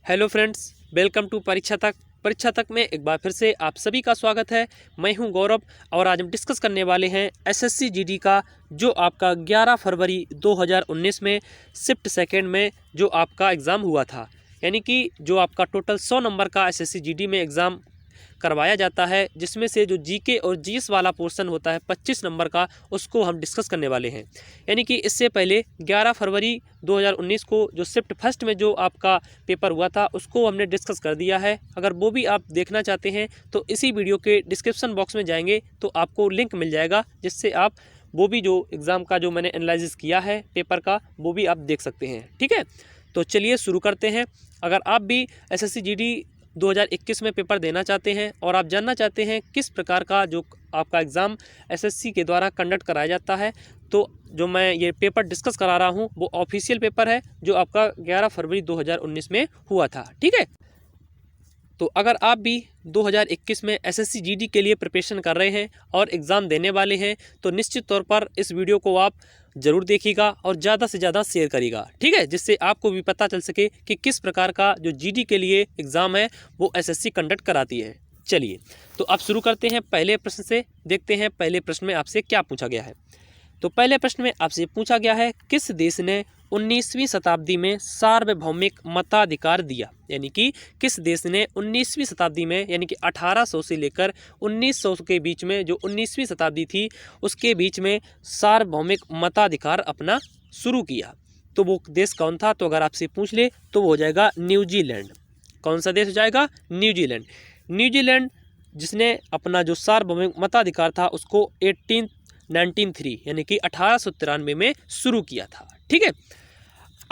Hello friends, welcome to परीक्षा तक। परीक्षा तक में एक बार फिर से आप सभी का स्वागत है। मैं हूं गौरव और आज हम डिस्कस करने वाले हैं एसएससी जीडी का, जो आपका 11 फरवरी 2019 में शिफ्ट सेकेंड में जो आपका एग्ज़ाम हुआ था। यानी कि जो आपका टोटल 100 नंबर का एसएससी जीडी में एग्ज़ाम करवाया जाता है, जिसमें से जो जीके और जीएस वाला पोर्शन होता है 25 नंबर का, उसको हम डिस्कस करने वाले हैं। यानी कि इससे पहले 11 फरवरी 2019 को जो शिफ्ट फर्स्ट में जो आपका पेपर हुआ था, उसको हमने डिस्कस कर दिया है। अगर वो भी आप देखना चाहते हैं तो इसी वीडियो के डिस्क्रिप्शन बॉक्स में जाएंगे तो आपको लिंक मिल जाएगा, जिससे आप वो भी जो एग्ज़ाम का जो मैंने एनालिसिस किया है पेपर का, वो भी आप देख सकते हैं। ठीक है, तो चलिए शुरू करते हैं। अगर आप भी एसएससी जीडी 2021 में पेपर देना चाहते हैं और आप जानना चाहते हैं किस प्रकार का जो आपका एग्ज़ाम एसएससी के द्वारा कंडक्ट कराया जाता है, तो जो मैं ये पेपर डिस्कस करा रहा हूँ वो ऑफिशियल पेपर है, जो आपका 11 फरवरी 2019 में हुआ था। ठीक है, तो अगर आप भी 2021 में एसएससी जीडी के लिए प्रिपरेशन कर रहे हैं और एग्ज़ाम देने वाले हैं, तो निश्चित तौर पर इस वीडियो को आप ज़रूर देखिएगा और ज़्यादा से ज़्यादा शेयर करिएगा। ठीक है, जिससे आपको भी पता चल सके कि किस प्रकार का जो जीडी के लिए एग्ज़ाम है वो एसएससी कंडक्ट कराती है। चलिए, तो अब शुरू करते हैं पहले प्रश्न से। देखते हैं पहले प्रश्न में आपसे क्या पूछा गया है। तो पहले प्रश्न में आपसे पूछा गया है, किस देश ने 19वीं शताब्दी में सार्वभौमिक मताधिकार दिया। यानी कि किस देश ने 19वीं शताब्दी में, यानी कि 1800 से लेकर 1900 के बीच में, जो 19वीं शताब्दी थी उसके बीच में सार्वभौमिक मताधिकार अपना शुरू किया। तो वो देश कौन था? तो अगर आपसे पूछ ले तो वो हो जाएगा न्यूजीलैंड। कौन सा देश हो जाएगा? न्यूजीलैंड। न्यूजीलैंड जिसने अपना जो सार्वभौमिक मताधिकार था उसको 1993 यानी कि 1893 में शुरू किया था। ठीक है,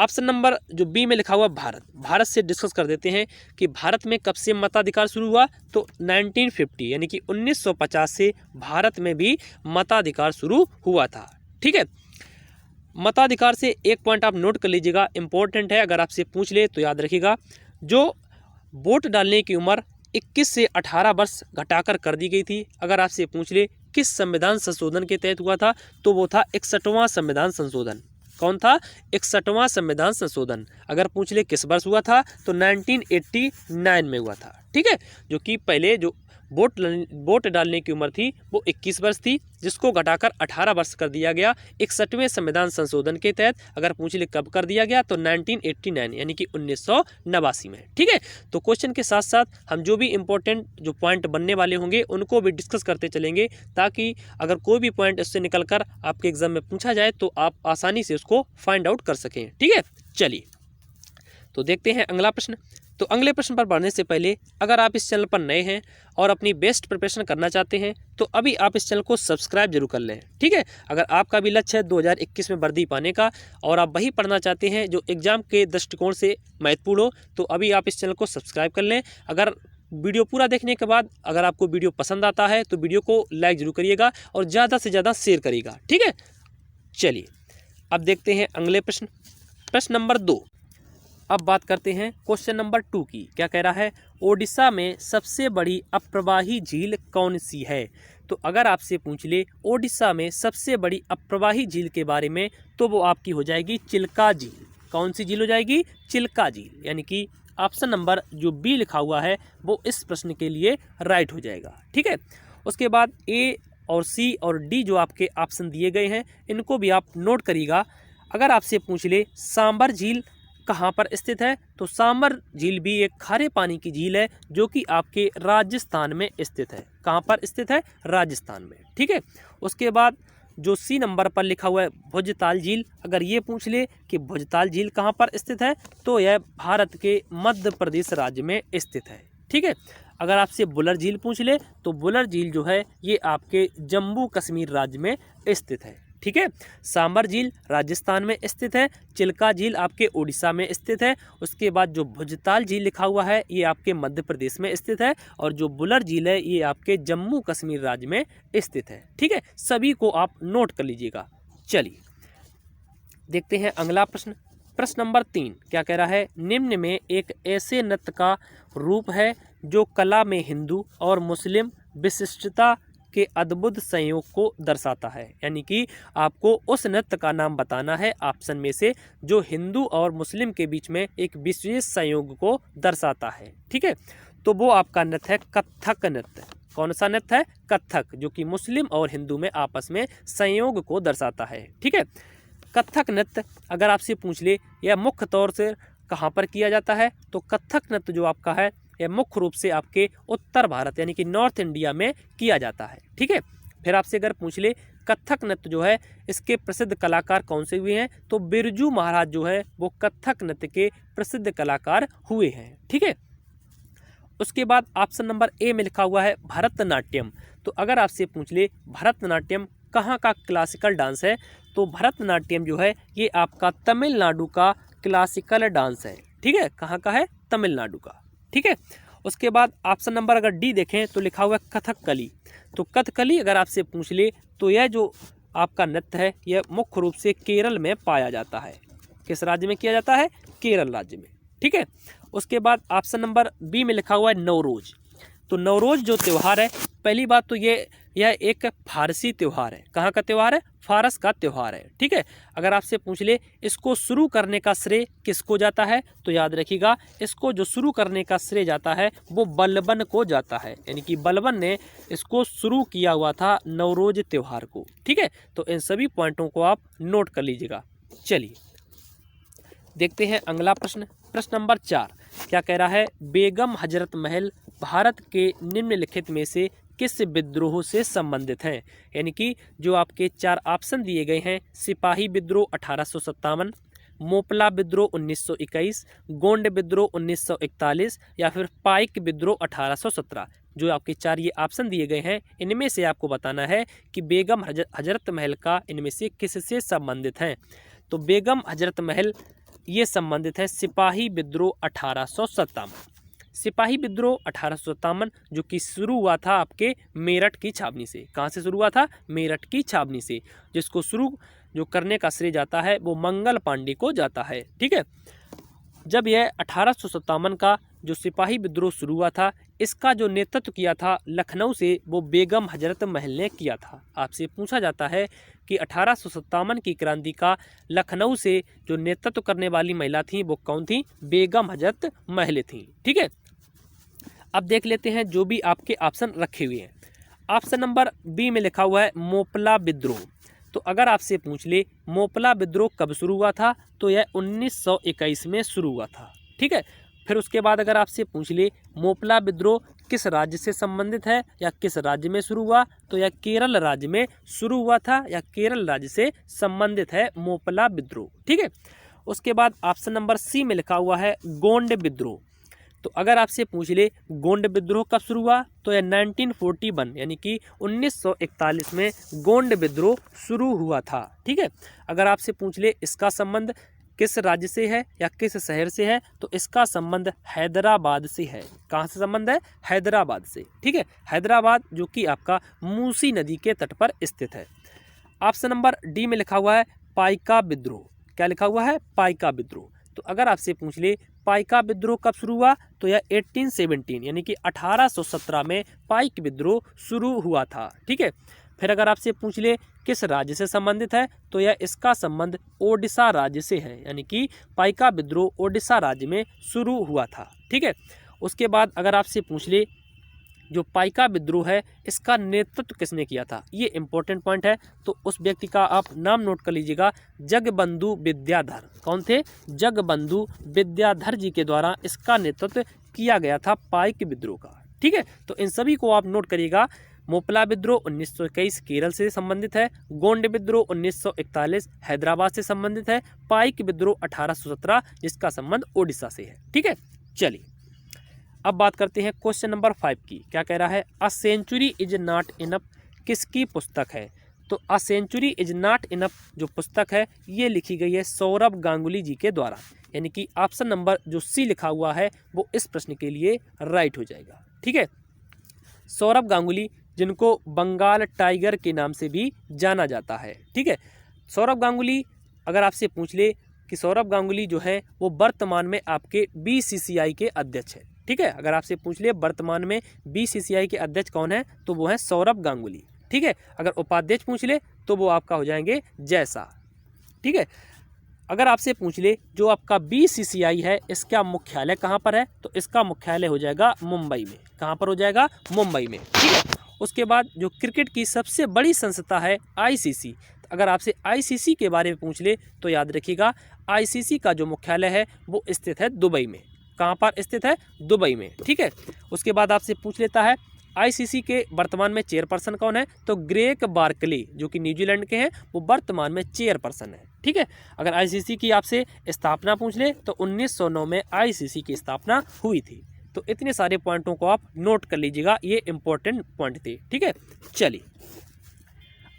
ऑप्शन नंबर जो बी में लिखा हुआ भारत। भारत से डिस्कस कर देते हैं कि भारत में कब से मताधिकार शुरू हुआ। तो 1950 यानी कि 1950 से भारत में भी मताधिकार शुरू हुआ था। ठीक है, मताधिकार से एक पॉइंट आप नोट कर लीजिएगा, इंपॉर्टेंट है, अगर आपसे पूछ ले तो याद रखिएगा। जो वोट डालने की उम्र 21 से 18 वर्ष घटाकर कर दी गई थी। अगर आपसे पूछ ले किस संविधान संशोधन के तहत हुआ था, तो वो था 61वां संविधान संशोधन। कौन था? 61वां संविधान संशोधन। अगर पूछ ले किस वर्ष हुआ था, तो 1989 में हुआ था। ठीक है, जो कि पहले जो वोट डालने की उम्र थी वो 21 वर्ष थी, जिसको घटाकर 18 वर्ष कर दिया गया 61वें संविधान संशोधन के तहत। अगर पूछ ले कब कर दिया गया, तो 1989 यानी कि 1989 में। ठीक है, तो क्वेश्चन के साथ साथ हम जो भी इंपॉर्टेंट जो पॉइंट बनने वाले होंगे उनको भी डिस्कस करते चलेंगे, ताकि अगर कोई भी पॉइंट इससे निकल कर आपके एग्जाम में पूछा जाए तो आप आसानी से उसको फाइंड आउट कर सकें। ठीक है, चलिए तो देखते हैं अगला प्रश्न। तो अगले प्रश्न पर बढ़ने से पहले, अगर आप इस चैनल पर नए हैं और अपनी बेस्ट प्रिपरेशन करना चाहते हैं तो अभी आप इस चैनल को सब्सक्राइब जरूर कर लें। ठीक है, अगर आपका भी लक्ष्य है 2021 में वर्दी पाने का और आप वही पढ़ना चाहते हैं जो एग्जाम के दृष्टिकोण से महत्वपूर्ण हो, तो अभी आप इस चैनल को सब्सक्राइब कर लें। अगर वीडियो पूरा देखने के बाद अगर आपको वीडियो पसंद आता है तो वीडियो को लाइक जरूर करिएगा और ज़्यादा से ज़्यादा शेयर करिएगा। ठीक है, चलिए अब देखते हैं अगले प्रश्न। प्रश्न नंबर 2। अब बात करते हैं क्वेश्चन नंबर 2 की। क्या कह रहा है? ओडिशा में सबसे बड़ी अप्रवाही झील कौन सी है? तो अगर आपसे पूछ ले ओडिशा में सबसे बड़ी अप्रवाही झील के बारे में, तो वो आपकी हो जाएगी चिल्का झील। कौन सी झील हो जाएगी? चिल्का झील। यानी कि ऑप्शन नंबर जो बी लिखा हुआ है वो इस प्रश्न के लिए राइट हो जाएगा। ठीक है, उसके बाद ए और सी और डी जो आपके ऑप्शन दिए गए हैं इनको भी आप नोट करिएगा। अगर आपसे पूछ ले सांबर झील कहाँ पर स्थित है, तो सांबर झील भी एक खारे पानी की झील है जो कि आपके राजस्थान में स्थित है। कहाँ पर स्थित है? राजस्थान में। ठीक है, उसके बाद जो सी नंबर पर लिखा हुआ है भुजताल झील, अगर ये पूछ ले कि भुजताल झील कहाँ पर स्थित है, तो यह भारत के मध्य प्रदेश राज्य में स्थित है। ठीक है, अगर आपसे बुलर झील पूछ ले तो बुलर झील जो है ये आपके जम्मू कश्मीर राज्य में स्थित है। ठीक है, सांबर झील राजस्थान में स्थित है, चिल्का झील आपके उड़ीसा में स्थित है। उसके बाद जो भुजताल झील लिखा हुआ है ये आपके मध्य प्रदेश में स्थित है, और जो बुलर झील है ये आपके जम्मू कश्मीर राज्य में स्थित है। ठीक है, सभी को आप नोट कर लीजिएगा। चलिए देखते हैं अगला प्रश्न। प्रश्न नंबर 3 क्या कह रहा है? निम्न में एक ऐसे नृत्य का रूप है जो कला में हिंदू और मुस्लिम विशिष्टता के अद्भुत संयोग को दर्शाता है। यानी कि आपको उस नृत्य का नाम बताना है ऑप्शन में से जो हिंदू और मुस्लिम के बीच में एक विशेष संयोग को दर्शाता है। ठीक है, तो वो आपका नृत्य है कथक नृत्य। कौन सा नृत्य है? कथक, जो कि मुस्लिम और हिंदू में आपस में संयोग को दर्शाता है। ठीक है, कथक नृत्य अगर आपसे पूछ ले यह मुख्य तौर से कहाँ पर किया जाता है, तो कथक नृत्य जो आपका है यह मुख्य रूप से आपके उत्तर भारत यानी कि नॉर्थ इंडिया में किया जाता है। ठीक है, फिर आपसे अगर पूछ ले कथक नृत्य जो है इसके प्रसिद्ध कलाकार कौन से हुए हैं, तो बिरजू महाराज जो है वो कथक नृत्य के प्रसिद्ध कलाकार हुए हैं। ठीक है, उसके बाद ऑप्शन नंबर ए में लिखा हुआ है भरतनाट्यम। तो अगर आपसे पूछ ले भरतनाट्यम कहाँ का क्लासिकल डांस है, तो भरतनाट्यम जो है ये आपका तमिलनाडु का क्लासिकल डांस है। ठीक है, कहाँ का है? तमिलनाडु का। ठीक है, उसके बाद ऑप्शन नंबर अगर डी देखें तो लिखा हुआ है कथकली। तो कथकली अगर आपसे पूछ ले तो यह जो आपका नृत्य है यह मुख्य रूप से केरल में पाया जाता है। किस राज्य में किया जाता है? केरल राज्य में। ठीक है, उसके बाद ऑप्शन नंबर बी में लिखा हुआ है नवरोज। तो नवरोज जो त्यौहार है, पहली बात तो यह एक फारसी त्यौहार है। कहाँ का त्यौहार है? फारस का त्यौहार है। ठीक है, अगर आपसे पूछ ले इसको शुरू करने का श्रेय किसको जाता है, तो याद रखिएगा इसको जो शुरू करने का श्रेय जाता है वो बलबन को जाता है। यानी कि बलबन ने इसको शुरू किया हुआ था नवरोज त्यौहार को। ठीक है, तो इन सभी पॉइंटों को आप नोट कर लीजिएगा। चलिए देखते हैं अगला प्रश्न। प्रश्न नंबर 4 क्या कह रहा है? बेगम हजरत महल भारत के निम्नलिखित में से किस विद्रोह से संबंधित हैं? यानी कि जो आपके 4 ऑप्शन दिए गए हैं, सिपाही विद्रोह 1857, मोपला विद्रोह 1921, गोंड विद्रोह 1941 या फिर पाइक विद्रोह 1817। जो आपके 4 ये ऑप्शन दिए गए हैं इनमें से आपको बताना है कि बेगम हजरत महल का इनमें से किससे संबंधित हैं। तो बेगम हजरत महल ये संबंधित है सिपाही विद्रोह 1857। सिपाही विद्रोह 1857 जो कि शुरू हुआ था आपके मेरठ की छावनी से। कहाँ से शुरू हुआ था? मेरठ की छावनी से, जिसको शुरू जो करने का श्रेय जाता है वो मंगल पांडे को जाता है। ठीक है, जब यह 1857 का जो सिपाही विद्रोह शुरू हुआ था इसका जो नेतृत्व किया था लखनऊ से वो बेगम हजरत महल ने किया था। आपसे पूछा जाता है कि 1857 की क्रांति का लखनऊ से जो नेतृत्व करने वाली महिला थी वो कौन थी? बेगम हजरत महल थी। ठीक है, अब देख लेते हैं जो भी आपके ऑप्शन रखे हुए हैं। ऑप्शन नंबर बी में लिखा हुआ है मोपला विद्रोह। तो अगर आपसे पूछ ले मोपला विद्रोह कब शुरू हुआ था, तो यह 1921 में शुरू हुआ था। ठीक है, फिर उसके बाद अगर आपसे पूछ ले मोपला विद्रोह किस राज्य से संबंधित है या किस राज्य में शुरू हुआ, तो यह केरल राज्य में शुरू हुआ था या केरल राज्य से संबंधित है मोपला विद्रोह। ठीक है, उसके बाद ऑप्शन नंबर सी में लिखा हुआ है गोंड विद्रोह। तो अगर आपसे पूछ ले गोंड विद्रोह कब शुरू हुआ, तो यह 1941 यानी कि 1941 में गोंड विद्रोह शुरू हुआ था। ठीक है, अगर आपसे पूछ ले इसका संबंध किस राज्य से है या किस शहर से है, तो इसका संबंध हैदराबाद से है। कहाँ से संबंध है? हैदराबाद से। ठीक है, हैदराबाद जो कि आपका मूसी नदी के तट पर स्थित है। ऑप्शन नंबर डी में लिखा हुआ है पाइका विद्रोह। क्या लिखा हुआ है? पाइका विद्रोह। तो अगर आपसे पूछ ले पाइका विद्रोह कब शुरू हुआ, तो यह 1817 यानी कि 1817 में पाइक विद्रोह शुरू हुआ था। ठीक है, फिर अगर आपसे पूछ ले किस राज्य से संबंधित है, तो यह इसका संबंध ओडिशा राज्य से है। यानी कि पाइका विद्रोह ओडिशा राज्य में शुरू हुआ था। ठीक है, उसके बाद अगर आपसे पूछ ले जो पाइका विद्रोह है इसका नेतृत्व किसने किया था, ये इंपॉर्टेंट पॉइंट है, तो उस व्यक्ति का आप नाम नोट कर लीजिएगा, जगबंधु विद्याधर। कौन थे? जगबंधु विद्याधर जी के द्वारा इसका नेतृत्व किया गया था पाइक विद्रोह का। ठीक है, तो इन सभी को आप नोट करिएगा। मोपला विद्रोह 1921 केरल से संबंधित है, गोंड विद्रोह 1941 हैदराबाद से संबंधित है, पाइक विद्रोह 1817 जिसका संबंध ओडिशा से है। ठीक है, चलिए अब बात करते हैं क्वेश्चन नंबर 5 की। क्या कह रहा है? A century is not enough किसकी पुस्तक है? तो a century is not enough जो पुस्तक है ये लिखी गई है सौरभ गांगुली जी के द्वारा। यानी कि ऑप्शन नंबर जो सी लिखा हुआ है वो इस प्रश्न के लिए राइट हो जाएगा। ठीक है, सौरभ गांगुली जिनको बंगाल टाइगर के नाम से भी जाना जाता है। ठीक है, सौरभ गांगुली अगर आपसे पूछ ले कि सौरभ गांगुली जो है वो वर्तमान में आपके बीसीसीआई के अध्यक्ष है। ठीक है, अगर आपसे पूछ ले वर्तमान में बीसीसीआई के अध्यक्ष कौन है तो वो है सौरभ गांगुली। ठीक है, अगर उपाध्यक्ष पूछ ले तो वो आपका हो जाएंगे जय शाह। ठीक है, अगर आपसे पूछ ले जो आपका बीसीसीआई है इसका मुख्यालय कहाँ पर है तो इसका मुख्यालय हो जाएगा मुंबई में। कहाँ पर हो जाएगा? मुंबई में। ठीक है, उसके बाद जो क्रिकेट की सबसे बड़ी संस्था है आईसीसी, अगर आपसे आईसीसी के बारे में पूछ ले तो याद रखिएगा आईसीसी का जो मुख्यालय है वो स्थित है दुबई में। कहाँ पर स्थित है? दुबई में। ठीक है, उसके बाद आपसे पूछ लेता है आईसीसी के वर्तमान में चेयरपर्सन कौन है तो ग्रेग बार्कले जो कि न्यूजीलैंड के हैं वो वर्तमान में चेयरपर्सन है। ठीक है, अगर आईसीसी की आपसे स्थापना पूछ ले तो 1909 में आईसीसी की स्थापना हुई थी। तो इतने सारे पॉइंटों को आप नोट कर लीजिएगा, ये इंपॉर्टेंट पॉइंट थे। ठीक है, चलिए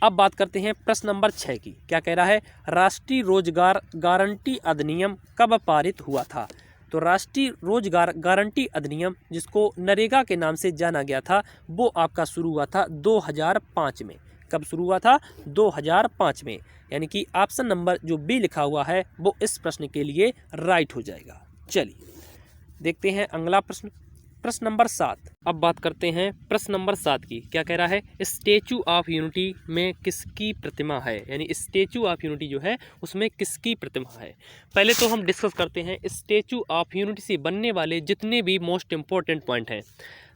अब बात करते हैं प्रश्न नंबर 6 की। क्या कह रहा है? राष्ट्रीय रोजगार गारंटी अधिनियम कब पारित हुआ था? तो राष्ट्रीय रोजगार गारंटी अधिनियम जिसको नरेगा के नाम से जाना गया था वो आपका शुरू हुआ था 2005 में। कब शुरू हुआ था? 2005 में, यानी कि ऑप्शन नंबर जो बी लिखा हुआ है वो इस प्रश्न के लिए राइट हो जाएगा। चलिए देखते हैं अगला प्रश्न, प्रश्न नंबर 7। अब बात करते हैं प्रश्न नंबर 7 की। क्या कह रहा है? स्टैचू ऑफ यूनिटी में किसकी प्रतिमा है? यानी स्टैचू ऑफ यूनिटी जो है उसमें किसकी प्रतिमा है? पहले तो हम डिस्कस करते हैं स्टैचू ऑफ यूनिटी से बनने वाले जितने भी मोस्ट इंपॉर्टेंट पॉइंट हैं।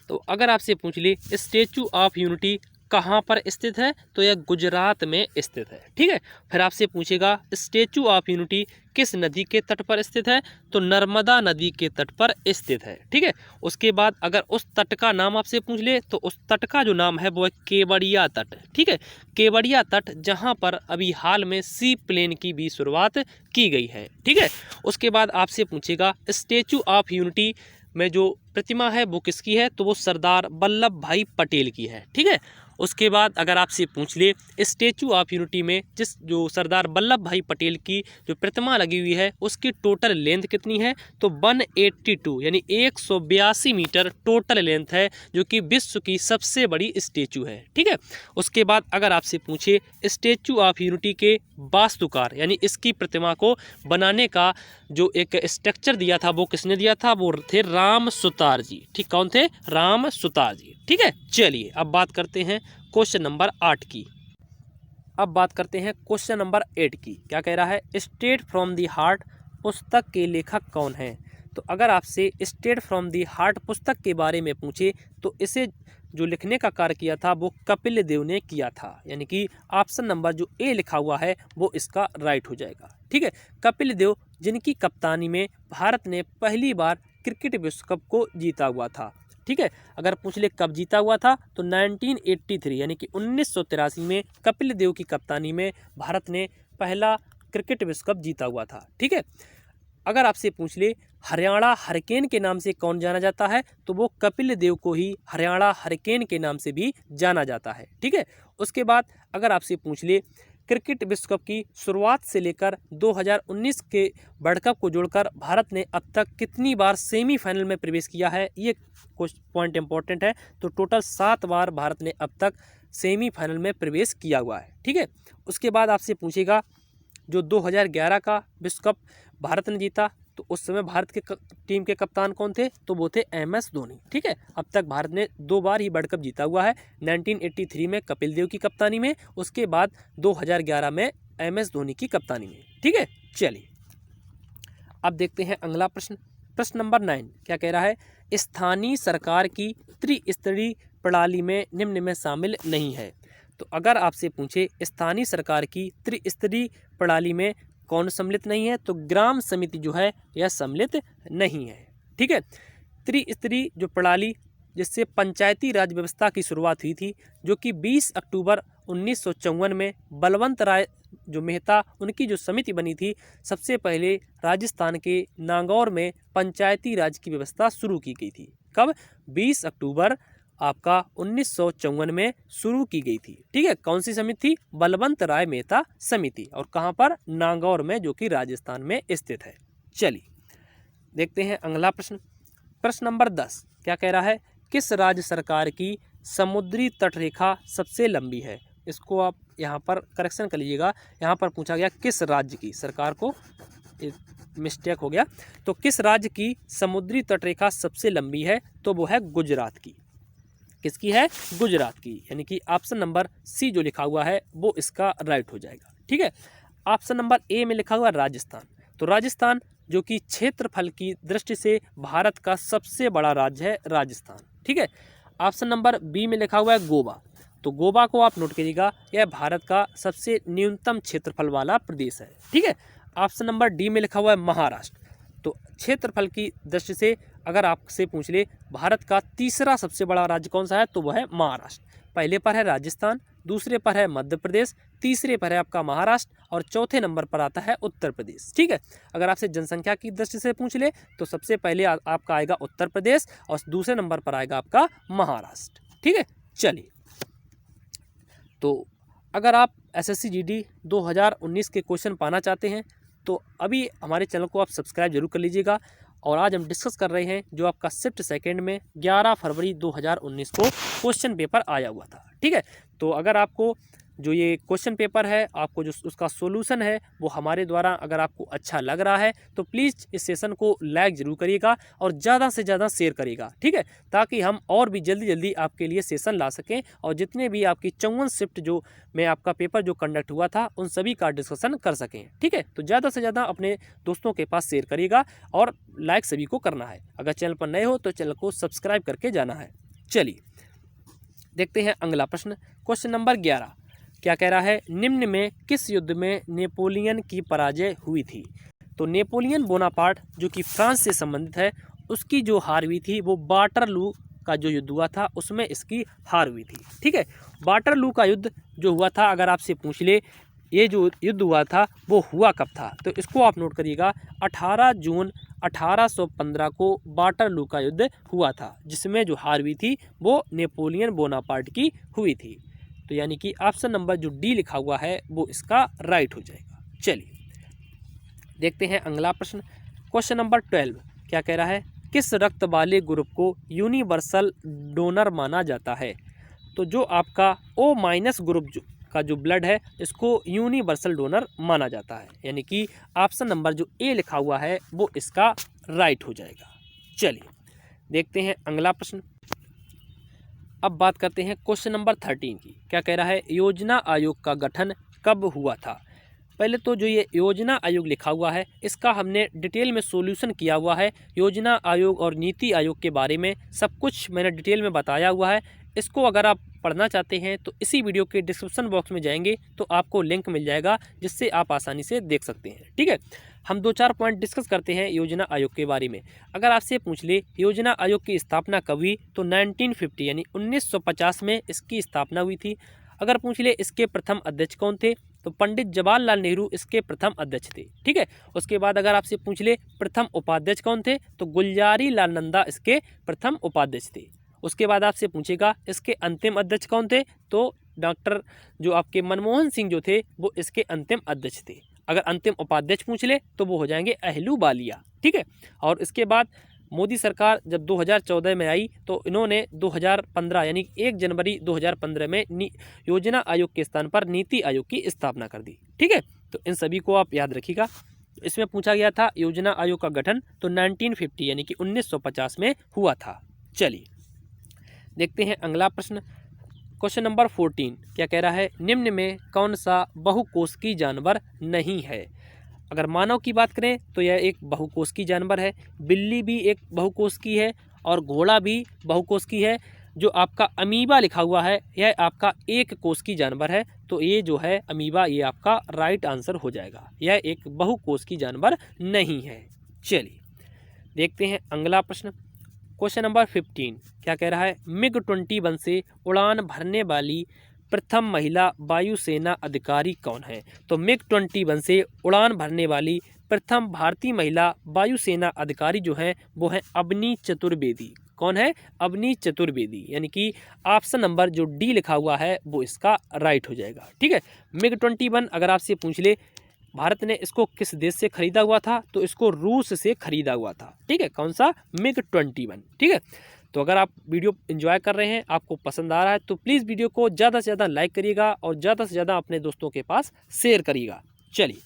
तो अगर आपसे पूछ ले स्टैचू ऑफ यूनिटी कहाँ पर स्थित है तो यह गुजरात में स्थित है। ठीक है, फिर आपसे पूछेगा स्टैचू ऑफ यूनिटी किस नदी के तट पर स्थित है तो नर्मदा नदी के तट पर स्थित है। ठीक है, उसके बाद अगर उस तट का नाम आपसे पूछ ले तो उस तट का जो नाम है वो है केवड़िया तट। ठीक है, केवड़िया तट जहाँ पर अभी हाल में सी प्लेन की भी शुरुआत की गई है। ठीक है, उसके बाद आपसे पूछेगा स्टैचू ऑफ यूनिटी में जो प्रतिमा है वो किसकी है तो वो सरदार वल्लभ भाई पटेल की है। ठीक है, उसके बाद अगर आपसे पूछ ले स्टैचू ऑफ यूनिटी में जिस जो सरदार वल्लभ भाई पटेल की जो प्रतिमा लगी हुई है उसकी टोटल लेंथ कितनी है तो 182 यानी 182 मीटर टोटल लेंथ है जो कि विश्व की सबसे बड़ी स्टैचू है। ठीक है, उसके बाद अगर आपसे पूछे स्टैचू ऑफ यूनिटी के वास्तुकार यानी इसकी प्रतिमा को बनाने का जो एक स्ट्रक्चर दिया था वो किसने दिया था? वो थे राम सुतार जी। ठीक, कौन थे? राम सुतार जी। ठीक है, चलिए अब बात करते हैं क्वेश्चन नंबर 8 की। अब बात करते हैं क्वेश्चन नंबर 8 की। क्या कह रहा है? स्ट्रेट फ्रॉम द हार्ट पुस्तक के लेखक कौन हैं? तो अगर आपसे स्ट्रेट फ्रॉम द हार्ट पुस्तक के बारे में पूछे तो इसे जो लिखने का कार्य किया था वो कपिल देव ने किया था, यानी कि ऑप्शन नंबर जो ए लिखा हुआ है वो इसका राइट हो जाएगा। ठीक है, कपिल देव जिनकी कप्तानी में भारत ने पहली बार क्रिकेट विश्व कप को जीता हुआ था। ठीक है, अगर पूछ ले कब जीता हुआ था तो 1983 यानी कि 1983 में कपिल देव की कप्तानी में भारत ने पहला क्रिकेट विश्व कप जीता हुआ था। ठीक है, अगर आपसे पूछ ले हरियाणा हरिकेन के नाम से कौन जाना जाता है तो वो कपिल देव को ही हरियाणा हरिकेन के नाम से भी जाना जाता है। ठीक है, उसके बाद अगर आपसे पूछ ले क्रिकेट विश्व कप की शुरुआत से लेकर 2019 के वर्ल्ड कप को जोड़कर भारत ने अब तक कितनी बार सेमीफाइनल में प्रवेश किया है, ये कुछ पॉइंट इंपॉर्टेंट है। तो टोटल 7 बार भारत ने अब तक सेमीफाइनल में प्रवेश किया हुआ है। ठीक है, उसके बाद आपसे पूछेगा जो 2011 का विश्व कप भारत ने जीता तो उस समय भारत के टीम के कप्तान कौन थे तो वो थे MS धोनी। ठीक है, अब तक भारत ने 2 बार ही वर्ल्ड कप जीता हुआ है, 1983 में कपिल देव की कप्तानी में, उसके बाद 2011 में MS धोनी की कप्तानी में। ठीक है, चलिए अब देखते हैं अगला प्रश्न, प्रश्न नंबर 9। क्या कह रहा है? स्थानीय सरकार की त्रिस्तरीय प्रणाली में निम्न में शामिल नहीं है। तो अगर आपसे पूछे स्थानीय सरकार की त्रिस्तरीय प्रणाली में कौन सम्मिलित नहीं है तो ग्राम समिति जो है यह सम्मिलित नहीं है। ठीक है, त्रिस्तरीय जो प्रणाली जिससे पंचायती राज व्यवस्था की शुरुआत हुई थी जो कि 20 अक्टूबर 1954 में बलवंत राय जो मेहता उनकी जो समिति बनी थी, सबसे पहले राजस्थान के नागौर में पंचायती राज की व्यवस्था शुरू की गई थी। कब? 20 अक्टूबर आपका 1954 में शुरू की गई थी। ठीक है, कौन सी समिति थी? बलवंत राय मेहता समिति, और कहाँ पर? नागौर में, जो कि राजस्थान में स्थित है। चलिए देखते हैं अगला प्रश्न, प्रश्न नंबर 10। क्या कह रहा है? किस राज्य सरकार की समुद्री तटरेखा सबसे लंबी है? इसको आप यहाँ पर करेक्शन कर लीजिएगा, यहाँ पर पूछा गया किस राज्य की सरकार को मिस्टेक हो गया। तो किस राज्य की समुद्री तटरेखा सबसे लंबी है? तो वो है गुजरात की। किसकी है? गुजरात की, यानी कि ऑप्शन नंबर सी जो लिखा हुआ है वो इसका राइट हो जाएगा। ठीक है, ऑप्शन नंबर ए में लिखा हुआ राजस्थान। तो राजस्थान जो कि क्षेत्रफल की दृष्टि से भारत का सबसे बड़ा राज्य है राजस्थान। ठीक है, ऑप्शन नंबर बी में लिखा हुआ है गोवा। तो गोवा को आप नोट करिएगा, यह भारत का सबसे न्यूनतम क्षेत्रफल वाला प्रदेश है। ठीक है, ऑप्शन नंबर डी में लिखा हुआ है महाराष्ट्र। तो क्षेत्रफल की दृष्टि से अगर आपसे पूछ ले भारत का तीसरा सबसे बड़ा राज्य कौन सा है, तो वह है महाराष्ट्र। पहले पर है राजस्थान, दूसरे पर है मध्य प्रदेश, तीसरे पर है आपका महाराष्ट्र और चौथे नंबर पर आता है उत्तर प्रदेश। ठीक है, अगर आपसे जनसंख्या की दृष्टि से पूछ ले तो सबसे पहले आपका आएगा उत्तर प्रदेश और दूसरे नंबर पर आएगा आपका महाराष्ट्र। ठीक है, चलिए, तो अगर आप एसएससी जीडी 2019 के क्वेश्चन पाना चाहते हैं तो अभी हमारे चैनल को आप सब्सक्राइब जरूर कर लीजिएगा। और आज हम डिस्कस कर रहे हैं जो आपका शिफ्ट सेकंड में 11 फरवरी 2019 को क्वेश्चन पेपर आया हुआ था। ठीक है, तो अगर आपको जो ये क्वेश्चन पेपर है, आपको जो उसका सॉल्यूशन है वो हमारे द्वारा अगर आपको अच्छा लग रहा है तो प्लीज़ इस सेशन को लाइक ज़रूर करिएगा और ज़्यादा से ज़्यादा शेयर करिएगा। ठीक है, ताकि हम और भी जल्दी जल्दी आपके लिए सेशन ला सकें और जितने भी आपकी 54 शिफ्ट जो में आपका पेपर जो कंडक्ट हुआ था उन सभी का डिस्कशन कर सकें। ठीक है, तो ज़्यादा से ज़्यादा अपने दोस्तों के पास शेयर करिएगा और लाइक सभी को करना है। अगर चैनल पर नए हो तो चैनल को सब्सक्राइब करके जाना है। चलिए देखते हैं अगला प्रश्न, क्वेश्चन नंबर 11 क्या कह रहा है, निम्न में किस युद्ध में नेपोलियन की पराजय हुई थी? तो नेपोलियन बोनापार्ट जो कि फ्रांस से संबंधित है उसकी जो हार हुई थी वो वाटरलू का जो युद्ध हुआ था उसमें इसकी हार हुई थी। ठीक है, वाटरलू का युद्ध जो हुआ था अगर आपसे पूछ ले ये जो युद्ध हुआ था वो हुआ कब था, तो इसको आप नोट करिएगा, 18 जून 1815 को वाटरलू का युद्ध हुआ था जिसमें जो हार हुई थी वो नेपोलियन बोनापार्ट की हुई थी। तो यानी कि ऑप्शन नंबर जो डी लिखा हुआ है वो इसका राइट हो जाएगा। चलिए देखते हैं अगला प्रश्न, क्वेश्चन नंबर 12 क्या कह रहा है, किस रक्त वाले ग्रुप को यूनिवर्सल डोनर माना जाता है? तो जो आपका O- ग्रुप का जो ब्लड है इसको यूनिवर्सल डोनर माना जाता है, यानी कि ऑप्शन नंबर जो ए लिखा हुआ है वो इसका राइट हो जाएगा। चलिए देखते हैं अगला प्रश्न, अब बात करते हैं क्वेश्चन नंबर 13 की। क्या कह रहा है, योजना आयोग का गठन कब हुआ था? पहले तो जो ये योजना आयोग लिखा हुआ है इसका हमने डिटेल में सॉल्यूशन किया हुआ है। योजना आयोग और नीति आयोग के बारे में सब कुछ मैंने डिटेल में बताया हुआ है। इसको अगर आप पढ़ना चाहते हैं तो इसी वीडियो के डिस्क्रिप्शन बॉक्स में जाएंगे तो आपको लिंक मिल जाएगा जिससे आप आसानी से देख सकते हैं। ठीक है, हम 2-4 पॉइंट डिस्कस करते हैं योजना आयोग के बारे में। अगर आपसे पूछ ले योजना आयोग की स्थापना कब हुई, तो 1950 यानी 1950 में इसकी स्थापना हुई थी। अगर पूछ ले इसके प्रथम अध्यक्ष कौन थे, तो पंडित जवाहरलाल नेहरू इसके प्रथम अध्यक्ष थे। ठीक है, उसके बाद अगर आपसे पूछ ले प्रथम उपाध्यक्ष कौन थे, तो गुलजारी लाल नंदा इसके प्रथम उपाध्यक्ष थे। उसके बाद आपसे पूछेगा इसके अंतिम अध्यक्ष कौन थे, तो डॉक्टर जो आपके मनमोहन सिंह जो थे वो इसके अंतिम अध्यक्ष थे। अगर अंतिम उपाध्यक्ष पूछ ले तो वो हो जाएंगे अहलूवालिया। ठीक है, और इसके बाद मोदी सरकार जब 2014 में आई तो इन्होंने 2015 यानी 1 जनवरी 2015 में योजना आयोग के स्थान पर नीति आयोग की स्थापना कर दी। ठीक है, तो इन सभी को आप याद रखिएगा। इसमें पूछा गया था योजना आयोग का गठन तो 1950 यानी कि 1950 में हुआ था। चलिए देखते हैं अगला प्रश्न, क्वेश्चन नंबर 14 क्या कह रहा है, निम्न में कौन सा बहुकोशिकीय जानवर नहीं है? अगर मानव की बात करें तो यह एक बहुकोशिकीय जानवर है, बिल्ली भी एक बहुकोशिकीय है और घोड़ा भी बहुकोशिकीय है। जो आपका अमीबा लिखा हुआ है यह आपका एक कोशिकीय जानवर है, तो ये जो है अमीबा ये आपका राइट आंसर हो जाएगा, यह एक बहुकोशिकीय जानवर नहीं है। चलिए देखते हैं अगला प्रश्न, क्वेश्चन नंबर 15 क्या कह रहा है, MiG-21 से उड़ान भरने वाली प्रथम महिला वायुसेना अधिकारी कौन है? तो MiG-21 से उड़ान भरने वाली प्रथम भारतीय महिला वायुसेना अधिकारी जो है वो है अवनी चतुर्वेदी। कौन है? अवनी चतुर्वेदी, यानी कि ऑप्शन नंबर जो डी लिखा हुआ है वो इसका राइट हो जाएगा। ठीक है, MiG-21 अगर आपसे पूछ ले भारत ने इसको किस देश से खरीदा हुआ था, तो इसको रूस से खरीदा हुआ था। ठीक है, कौन सा? MiG-21। ठीक है, तो अगर आप वीडियो एंजॉय कर रहे हैं, आपको पसंद आ रहा है तो प्लीज़ वीडियो को ज़्यादा से ज़्यादा लाइक करिएगा और ज़्यादा से ज़्यादा अपने दोस्तों के पास शेयर करिएगा। चलिए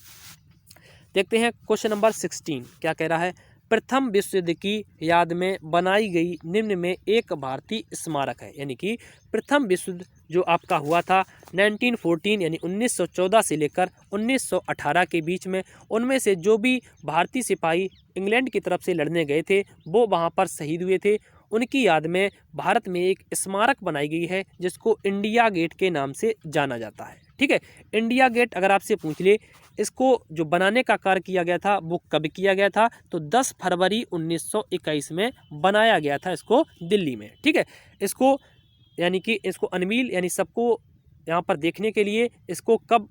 देखते हैं क्वेश्चन नंबर 16 क्या कह रहा है। प्रथम विश्व युद्ध की याद में बनाई गई निम्न में एक भारतीय स्मारक है। यानी कि प्रथम विश्व युद्ध जो आपका हुआ था 1914 यानी 1914 से लेकर 1918 के बीच में, उनमें से जो भी भारतीय सिपाही इंग्लैंड की तरफ से लड़ने गए थे वो वहाँ पर शहीद हुए थे, उनकी याद में भारत में एक स्मारक बनाई गई है जिसको इंडिया गेट के नाम से जाना जाता है। ठीक है, इंडिया गेट अगर आपसे पूछ ले इसको जो बनाने का कार्य किया गया था वो कब किया गया था, तो 10 फरवरी 1921 में बनाया गया था इसको दिल्ली में। ठीक है, इसको यानी कि इसको अनवील यानी सबको यहाँ पर देखने के लिए इसको कब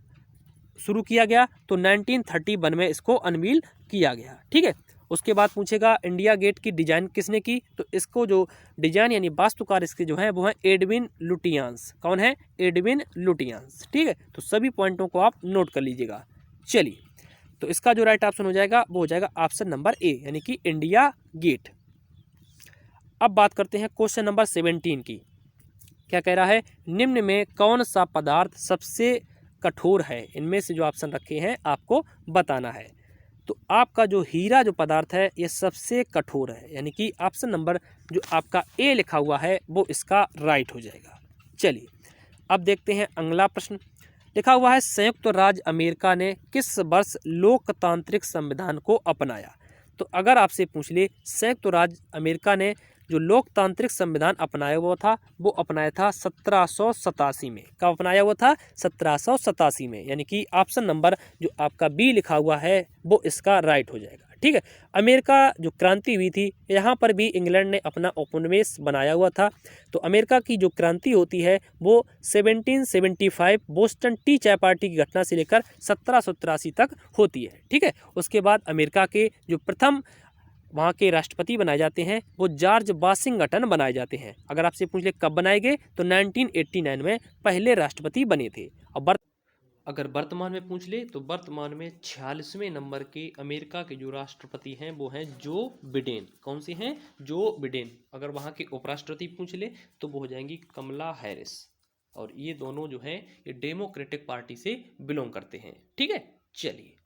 शुरू किया गया, तो 1931 में इसको अनवील किया गया। ठीक है, उसके बाद पूछेगा इंडिया गेट की डिजाइन किसने की, तो इसको जो डिजाइन यानी वास्तुकार इसके जो है वो है एडविन लुटियंस। कौन है? Edwin Lutyens. ठीक है, तो सभी पॉइंटों को आप नोट कर लीजिएगा। चलिए, तो इसका जो राइट ऑप्शन हो जाएगा वो हो जाएगा ऑप्शन नंबर ए यानी कि इंडिया गेट। अब बात करते हैं क्वेश्चन नंबर 17 की। क्या कह रहा है, निम्न में कौन सा पदार्थ सबसे कठोर है? इनमें से जो ऑप्शन रखे हैं आपको बताना है। तो आपका जो हीरा जो पदार्थ है ये सबसे कठोर है, यानी कि ऑप्शन नंबर जो आपका ए लिखा हुआ है वो इसका राइट हो जाएगा। चलिए, अब देखते हैं अगला प्रश्न। लिखा हुआ है संयुक्त राज्य अमेरिका ने किस वर्ष लोकतांत्रिक संविधान को अपनाया? तो अगर आपसे पूछ ले संयुक्त राज्य अमेरिका ने जो लोकतांत्रिक संविधान अपनाया हुआ था वो अपनाया था 1787 में। कब अपनाया हुआ था? 1787 में, यानी कि ऑप्शन नंबर जो आपका बी लिखा हुआ है वो इसका राइट हो जाएगा। ठीक है, अमेरिका जो क्रांति हुई थी यहाँ पर भी इंग्लैंड ने अपना उपनिवेश बनाया हुआ था। तो अमेरिका की जो क्रांति होती है वो 1775 बोस्टन टी चाय पार्टी की घटना से लेकर 1783 तक होती है। ठीक है, उसके बाद अमेरिका के जो प्रथम वहाँ के राष्ट्रपति बनाए जाते हैं वो जॉर्ज वाशिंगटन बनाए जाते हैं। अगर आपसे पूछ ले कब बनाए गए, तो 1989 में पहले राष्ट्रपति बने थे। और अगर वर्तमान में पूछ ले तो वर्तमान में 46वें नंबर के अमेरिका के जो राष्ट्रपति हैं वो हैं जो बिडेन। कौन से हैं? Joe Biden. अगर वहाँ के उपराष्ट्रपति पूछ ले तो वो हो जाएंगी कमला हैरिस, और ये दोनों जो हैं ये डेमोक्रेटिक पार्टी से बिलोंग करते हैं। ठीक है, चलिए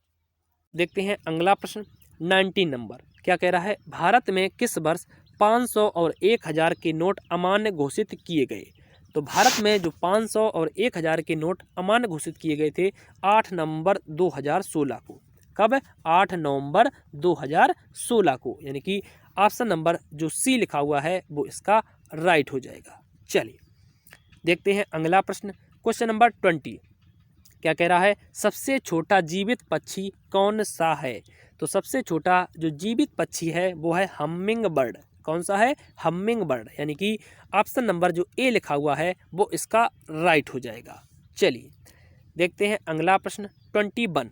देखते हैं अगला प्रश्न 19 नंबर। क्या कह रहा है, भारत में किस वर्ष 500 और 1000 के नोट अमान्य घोषित किए गए? तो भारत में जो 500 और 1000 के नोट अमान्य घोषित किए गए थे 8 नवंबर 2016 को। कब? 8 नवंबर 2016 को, यानी कि ऑप्शन नंबर जो सी लिखा हुआ है वो इसका राइट हो जाएगा। चलिए देखते हैं अगला प्रश्न, क्वेश्चन नंबर 20। क्या कह रहा है, सबसे छोटा जीवित पक्षी कौन सा है? तो सबसे छोटा जो जीवित पक्षी है वो है हमिंग बर्ड। कौन सा है? हमिंग बर्ड, यानी कि ऑप्शन नंबर जो ए लिखा हुआ है वो इसका राइट हो जाएगा। चलिए देखते हैं अगला प्रश्न 21।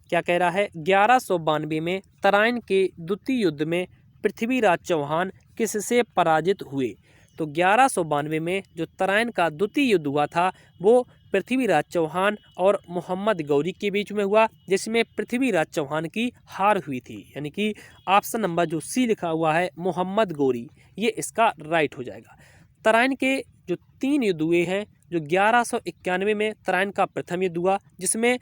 क्या कह रहा है, 1192 में तराइन के द्वितीय युद्ध में पृथ्वीराज चौहान किससे पराजित हुए? तो 1192 में जो तराइन का द्वितीय युद्ध हुआ था वो पृथ्वीराज चौहान और मोहम्मद गौरी के बीच में हुआ, जिसमें पृथ्वीराज चौहान की हार हुई थी, यानी कि ऑप्शन नंबर जो सी लिखा हुआ है मोहम्मद गौरी, ये इसका राइट हो जाएगा। तराइन के जो 3 युद्ध हुए हैं, जो 1191 में तराइन का प्रथम युद्ध हुआ जिसमें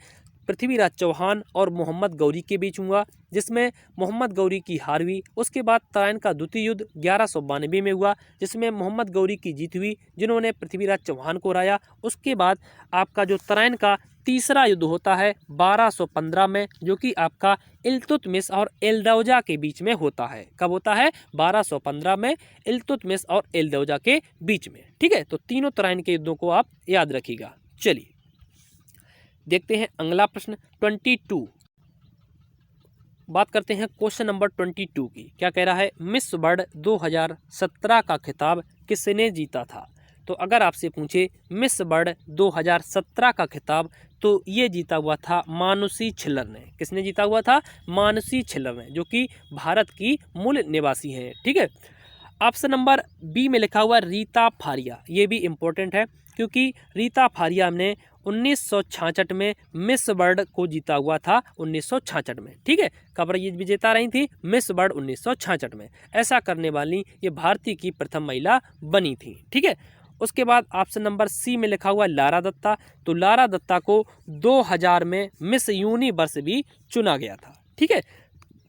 पृथ्वीराज चौहान और मोहम्मद गौरी के बीच हुआ, जिसमें मोहम्मद गौरी की हार हुई। उसके बाद तराइन का द्वितीय युद्ध 1192 में हुआ जिसमें मोहम्मद गौरी की जीत हुई, जिन्होंने पृथ्वीराज चौहान को हराया। उसके बाद आपका जो तराइन का तीसरा युद्ध होता है 1215 में, जो कि आपका इल्तुतमिश और एल्दौजा के बीच में होता है। कब होता है? 1215 में इल्तुतमिश और एल्दौजा के बीच में। ठीक है, तो तीनों तराइन के युद्धों को आप याद रखिएगा। चलिए देखते हैं अगला प्रश्न 22। बात करते हैं क्वेश्चन नंबर 22 की। क्या कह रहा है, मिस वर्ल्ड 2017 का खिताब किसने जीता था? तो अगर आपसे पूछे मिस वर्ल्ड 2017 का खिताब, तो ये जीता हुआ था मानुषी छिल्लर ने। किसने जीता हुआ था? मानुषी छिल्लर ने, जो कि भारत की मूल निवासी हैं। ठीक है, ऑप्शन नंबर बी में लिखा हुआ रीता फारिया, ये भी इम्पोर्टेंट है क्योंकि रीता फारिया ने 1966 में मिस वर्ल्ड को जीता हुआ था। 1966 में, ठीक है, कब ये विजेता रही थी? मिस वर्ल्ड 1966 में। ऐसा करने वाली ये भारतीय की प्रथम महिला बनी थी। ठीक है, उसके बाद ऑप्शन नंबर सी में लिखा हुआ लारा दत्ता, तो लारा दत्ता को 2000 में मिस यूनिवर्स भी चुना गया था। ठीक है।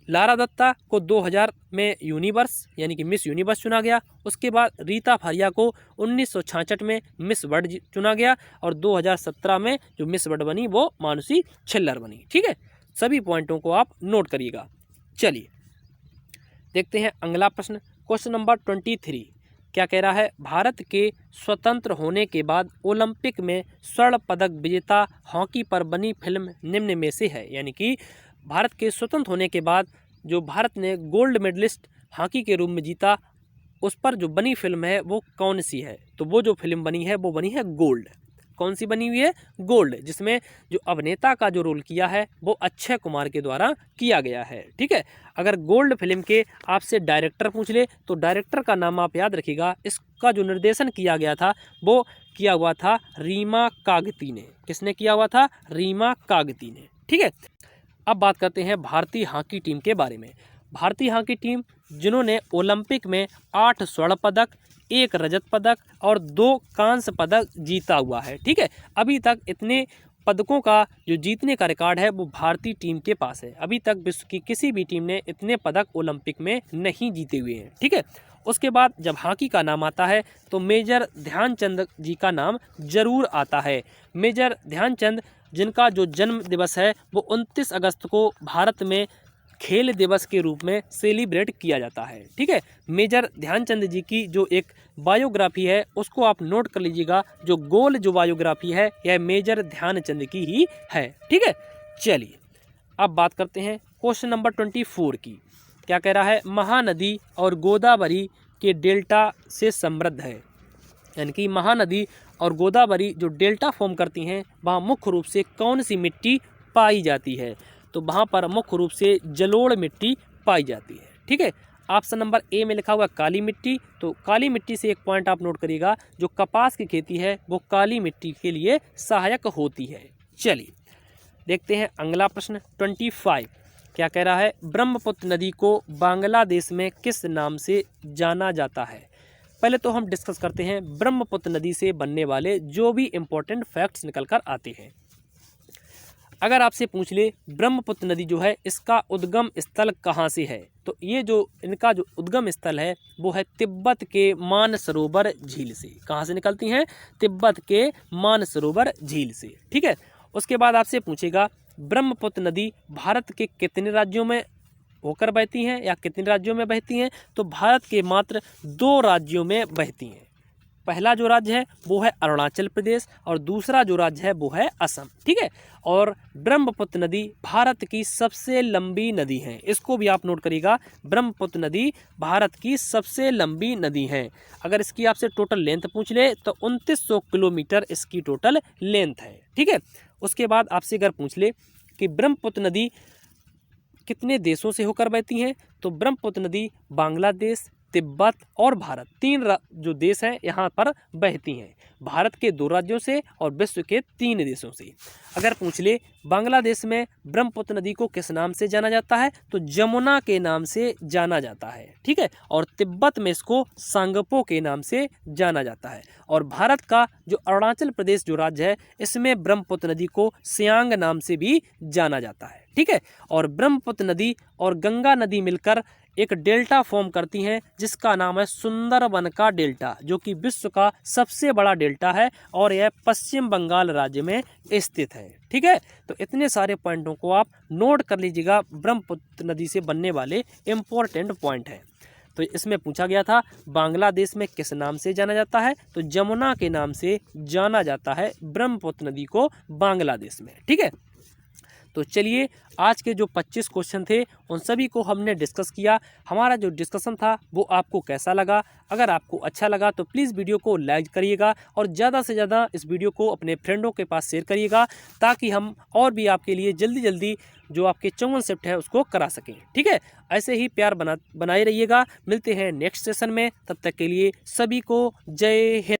लारा दत्ता को 2000 में यूनिवर्स यानी कि मिस यूनिवर्स चुना गया। उसके बाद रीता फारिया को 1966 में मिस वर्ल्ड चुना गया और 2017 में जो मिस वर्ल्ड बनी वो मानुषी छिल्लर बनी। ठीक है, सभी पॉइंटों को आप नोट करिएगा। चलिए देखते हैं अगला प्रश्न, क्वेश्चन नंबर 23 क्या कह रहा है। भारत के स्वतंत्र होने के बाद ओलंपिक में स्वर्ण पदक विजेता हॉकी पर बनी फिल्म निम्न में से है। यानी कि भारत के स्वतंत्र होने के बाद जो भारत ने गोल्ड मेडलिस्ट हॉकी के रूप में जीता, उस पर जो बनी फिल्म है वो कौन सी है। तो वो जो फिल्म बनी है वो बनी है गोल्ड। कौन सी बनी हुई है? गोल्ड, जिसमें जो अभिनेता का जो रोल किया है वो अक्षय कुमार के द्वारा किया गया है। ठीक है, अगर गोल्ड फिल्म के आपसे डायरेक्टर पूछ ले तो डायरेक्टर का नाम आप याद रखिएगा। इसका जो निर्देशन किया गया था वो किया हुआ था रीमा कागती ने। किसने किया हुआ था? रीमा कागती ने। ठीक है, अब बात करते हैं भारतीय हॉकी टीम के बारे में। भारतीय हॉकी टीम जिन्होंने ओलंपिक में 8 स्वर्ण पदक, 1 रजत पदक और 2 कांस्य पदक जीता हुआ है। ठीक है, अभी तक इतने पदकों का जो जीतने का रिकॉर्ड है वो भारतीय टीम के पास है। अभी तक विश्व की किसी भी टीम ने इतने पदक ओलंपिक में नहीं जीते हुए हैं। ठीक है, उसके बाद जब हॉकी का नाम आता है तो मेजर ध्यानचंद जी का नाम जरूर आता है। मेजर ध्यानचंद जिनका जो जन्म दिवस है वो 29 अगस्त को भारत में खेल दिवस के रूप में सेलिब्रेट किया जाता है। ठीक है, मेजर ध्यानचंद जी की जो एक बायोग्राफी है उसको आप नोट कर लीजिएगा। जो गोल जो बायोग्राफी है यह मेजर ध्यानचंद की ही है। ठीक है, चलिए अब बात करते हैं क्वेश्चन नंबर 24 की। क्या कह रहा है? महानदी और गोदावरी के डेल्टा से समृद्ध है। यानी कि महानदी और गोदावरी जो डेल्टा फॉर्म करती हैं वहाँ मुख्य रूप से कौन सी मिट्टी पाई जाती है? तो वहाँ पर मुख्य रूप से जलोढ़ मिट्टी पाई जाती है। ठीक है, ऑप्शन नंबर ए में लिखा हुआ काली मिट्टी। तो काली मिट्टी से एक पॉइंट आप नोट करिएगा, जो कपास की खेती है वो काली मिट्टी के लिए सहायक होती है। चलिए देखते हैं अगला प्रश्न 25 क्या कह रहा है। ब्रह्मपुत्र नदी को बांग्लादेश में किस नाम से जाना जाता है? पहले तो हम डिस्कस करते हैं ब्रह्मपुत्र नदी से बनने वाले जो भी इम्पोर्टेंट फैक्ट्स निकल कर आते हैं। अगर आपसे पूछ ले ब्रह्मपुत्र नदी जो है इसका उद्गम स्थल कहाँ से है, तो ये जो इनका जो उद्गम स्थल है वो है तिब्बत के मानसरोवर झील से। कहाँ से निकलती हैं? तिब्बत के मानसरोवर झील से। ठीक है, उसके बाद आपसे पूछेगा ब्रह्मपुत्र नदी भारत के कितने राज्यों में होकर बहती हैं या कितने राज्यों में बहती हैं? तो भारत के मात्र 2 राज्यों में बहती हैं। पहला जो राज्य है वो है अरुणाचल प्रदेश और दूसरा जो राज्य है वो है असम। ठीक है, और ब्रह्मपुत्र नदी भारत की सबसे लंबी नदी है। इसको भी आप नोट करिएगा, ब्रह्मपुत्र नदी भारत की सबसे लंबी नदी है। अगर इसकी आपसे टोटल लेंथ पूछ ले तो 2900 किलोमीटर इसकी टोटल लेंथ है। ठीक है, उसके बाद आपसे अगर पूछ ले कि ब्रह्मपुत्र नदी कितने देशों से होकर बहती हैं, तो ब्रह्मपुत्र नदी बांग्लादेश, तिब्बत और भारत 3 जो देश हैं यहाँ पर बहती हैं। भारत के 2 राज्यों से और विश्व के 3 देशों से। अगर पूछ ले बांग्लादेश में ब्रह्मपुत्र नदी को किस नाम से जाना जाता है, तो जमुना के नाम से जाना जाता है। ठीक है, और तिब्बत में इसको सांगपो के नाम से जाना जाता है। और भारत का जो अरुणाचल प्रदेश जो राज्य है इसमें ब्रह्मपुत्र नदी को सियांग नाम से भी जाना जाता है। ठीक है, और ब्रह्मपुत्र नदी और गंगा नदी मिलकर एक डेल्टा फॉर्म करती हैं जिसका नाम है सुंदरबन का डेल्टा, जो कि विश्व का सबसे बड़ा डेल्टा है और यह पश्चिम बंगाल राज्य में स्थित है। ठीक है, तो इतने सारे पॉइंटों को आप नोट कर लीजिएगा, ब्रह्मपुत्र नदी से बनने वाले इम्पोर्टेंट पॉइंट हैं। तो इसमें पूछा गया था बांग्लादेश में किस नाम से जाना जाता है, तो जमुना के नाम से जाना जाता है ब्रह्मपुत्र नदी को बांग्लादेश में। ठीक है, तो चलिए आज के जो 25 क्वेश्चन थे उन सभी को हमने डिस्कस किया। हमारा जो डिस्कशन था वो आपको कैसा लगा? अगर आपको अच्छा लगा तो प्लीज़ वीडियो को लाइक करिएगा और ज़्यादा से ज़्यादा इस वीडियो को अपने फ्रेंडों के पास शेयर करिएगा, ताकि हम और भी आपके लिए जल्दी जल्दी जो आपके 54 शिफ्ट है उसको करा सकें। ठीक है, ऐसे ही प्यार बनाए रहिएगा। मिलते हैं नेक्स्ट सेशन में, तब तक के लिए सभी को जय हिंद।